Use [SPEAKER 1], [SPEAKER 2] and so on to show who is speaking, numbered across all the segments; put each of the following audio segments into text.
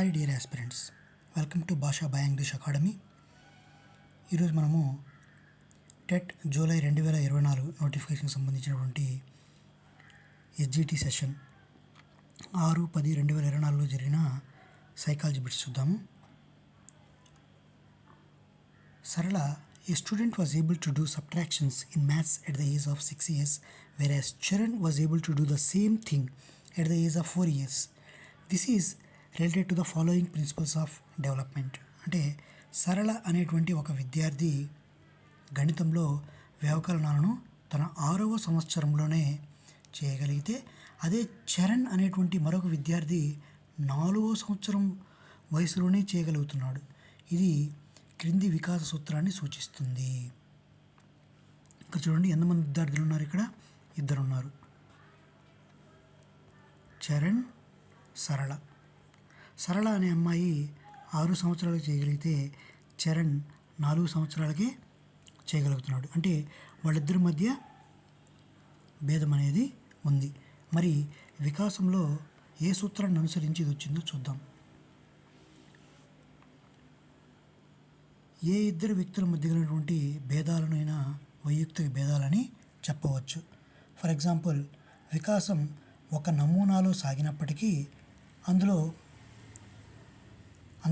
[SPEAKER 1] Hi dear aspirants, welcome to భాషా by English academy. ఈరోజు మనము టెట్ జూలై 2024 నోటిఫికేషన్కి సంబంధించినటువంటి ఎస్జిటి సెషన్ 6/10/2024లో జరిగిన సైకాలజీ బిట్స్ చూద్దాము. సరళ, a student was able to do subtractions in maths at the age of 6 years, whereas Charan was able to do the same thing at the age of 4 years. This is related to the following principles of development. అంటే సరళ అనేటువంటి ఒక విద్యార్థి గణితంలో వ్యవకలనాలను తన 6వ సంవత్సరంలోనే చేయగలిగితే, అదే చరణ్ అనేటువంటి మరొక విద్యార్థి 4వ సంవత్సరం వయసులోనే చేయగలుగుతున్నాడు. ఇది క్రింది వికాస సూత్రాన్ని సూచిస్తుంది. ఇక్కడ చూడండి, ఎంతమంది విద్యార్థులు ఉన్నారు? ఇక్కడ 2 ఉన్నారు, చరణ్, సరళ. సరళ అనే అమ్మాయి 6 సంవత్సరాలకు చేయగలిగితే చరణ్ 4 సంవత్సరాలకే చేయగలుగుతున్నాడు. అంటే వాళ్ళిద్దరి మధ్య భేదం అనేది ఉంది. మరి వికాసంలో ఏ సూత్రాన్ని అనుసరించి ఇది వచ్చిందో చూద్దాం. ఏ ఇద్దరు వ్యక్తుల మధ్య కలిగినటువంటి భేదాలనైనా వైయక్తిక భేదాలని చెప్పవచ్చు. ఫర్ ఎగ్జాంపుల్, వికాసం ఒక నమూనాలో సాగినప్పటికీ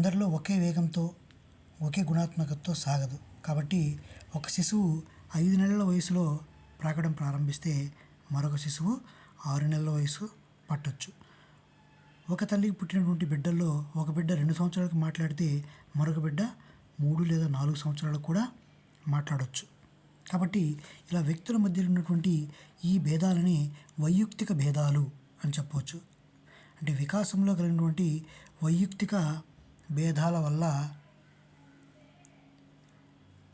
[SPEAKER 1] అందరిలో ఒకే వేగంతో ఒకే గుణాత్మకతతో సాగదు. కాబట్టి ఒక శిశువు 5 నెలల వయసులో ప్రాకడం ప్రారంభిస్తే మరొక శిశువు 6 నెలల వయసు పట్టొచ్చు. ఒక తల్లికి పుట్టినటువంటి బిడ్డల్లో ఒక బిడ్డ 2 సంవత్సరాలకు మాట్లాడితే మరొక బిడ్డ 3 లేదా 4 సంవత్సరాలకు కూడా మాట్లాడవచ్చు. కాబట్టి ఇలా వ్యక్తుల మధ్య ఉన్నటువంటి ఈ భేదాలని వైయక్తిక భేదాలు అని చెప్పవచ్చు. అంటే వికాసంలో కలిగినటువంటి వైయక్తిక భేదాల వల్ల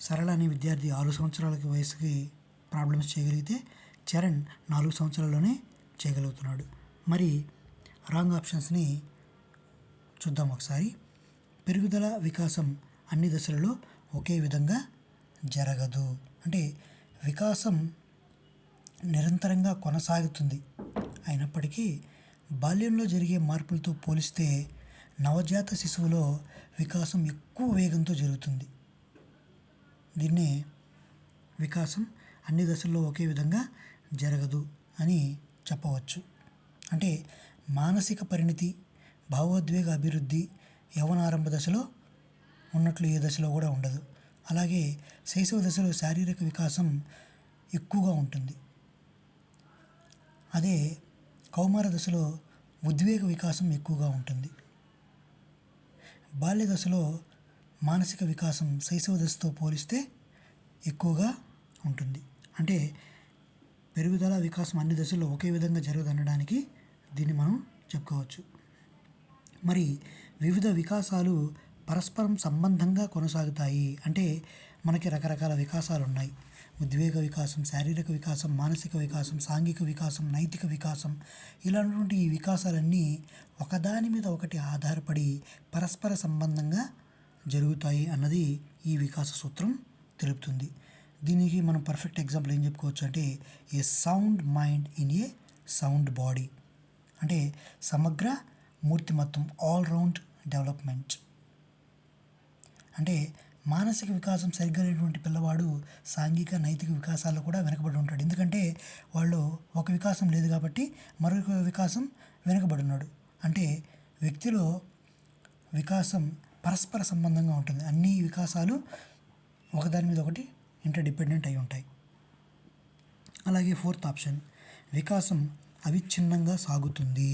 [SPEAKER 1] సరళ అనే విద్యార్థి 6 సంవత్సరాల వయసుకి ప్రాబ్లమ్స్ చేయగలిగితే చరణ్ 4 సంవత్సరాల్లోనే చేయగలుగుతున్నాడు. మరి రాంగ్ ఆప్షన్స్ని చూద్దాం ఒకసారి. పెరుగుదల, వికాసం అన్ని దశలలో ఒకే విధంగా జరగదు. అంటే వికాసం నిరంతరంగా కొనసాగుతుంది. అయినప్పటికీ బాల్యంలో జరిగే మార్పులతో పోలిస్తే నవజాత శిశువులో వికాసం ఎక్కువ వేగంతో జరుగుతుంది. దీన్నే వికాసం అన్ని దశల్లో ఒకే విధంగా జరగదు అని చెప్పవచ్చు. అంటే మానసిక పరిణితి, భావోద్వేగ అభివృద్ధి యవ్వనారంభ దశలో ఉన్నట్లు ఏ దశలో కూడా ఉండదు. అలాగే శైశవ దశలో శారీరక వికాసం ఎక్కువగా ఉంటుంది. అదే కౌమార దశలో ఉద్వేగ వికాసం ఎక్కువగా ఉంటుంది. బాల్య దశలో మానసిక వికాసం శైశవ దశతో పోలిస్తే ఎక్కువగా ఉంటుంది. అంటే పెరుగుదల, వికాసం అన్ని దశల్లో ఒకే విధంగా జరగదనడానికి దీన్ని మనం చెప్పుకోవచ్చు. మరి వివిధ వికాసాలు పరస్పరం సంబంధంగా కొనసాగుతాయి. అంటే మనకి రకరకాల వికాసాలు ఉన్నాయి. ఉద్వేగ వికాసం, శారీరక వికాసం, మానసిక వికాసం, సాంఘిక వికాసం, నైతిక వికాసం, ఇలాంటి ఈ వికాసాలన్నీ ఒకదాని మీద ఒకటి ఆధారపడి పరస్పర సంబంధంగా జరుగుతాయి అన్నది ఈ వికాస సూత్రం తెలుపుతుంది. దీనికి మనం పర్ఫెక్ట్ ఎగ్జాంపుల్ ఏం చెప్పుకోవచ్చు అంటే, a sound mind in a sound body. అంటే సమగ్ర మూర్తిమత్వం, ఆల్ రౌండ్ డెవలప్మెంట్. అంటే మానసిక వికాసం సరిగ్గా లేనటువంటి పిల్లవాడు సాంఘిక, నైతిక వికాసాల్లో కూడా వెనకబడి ఉంటాడు. ఎందుకంటే వాళ్ళు ఒక వికాసం లేదు కాబట్టి మరొక వికాసం వెనకబడి ఉన్నాడు. అంటే వ్యక్తిలో వికాసం పరస్పర సంబంధంగా ఉంటుంది. అన్ని వికాసాలు ఒకదాని మీద ఒకటి ఇంటర్డిపెండెంట్ అయి ఉంటాయి. అలాగే 4th ఆప్షన్, వికాసం అవిచ్ఛిన్నంగా సాగుతుంది.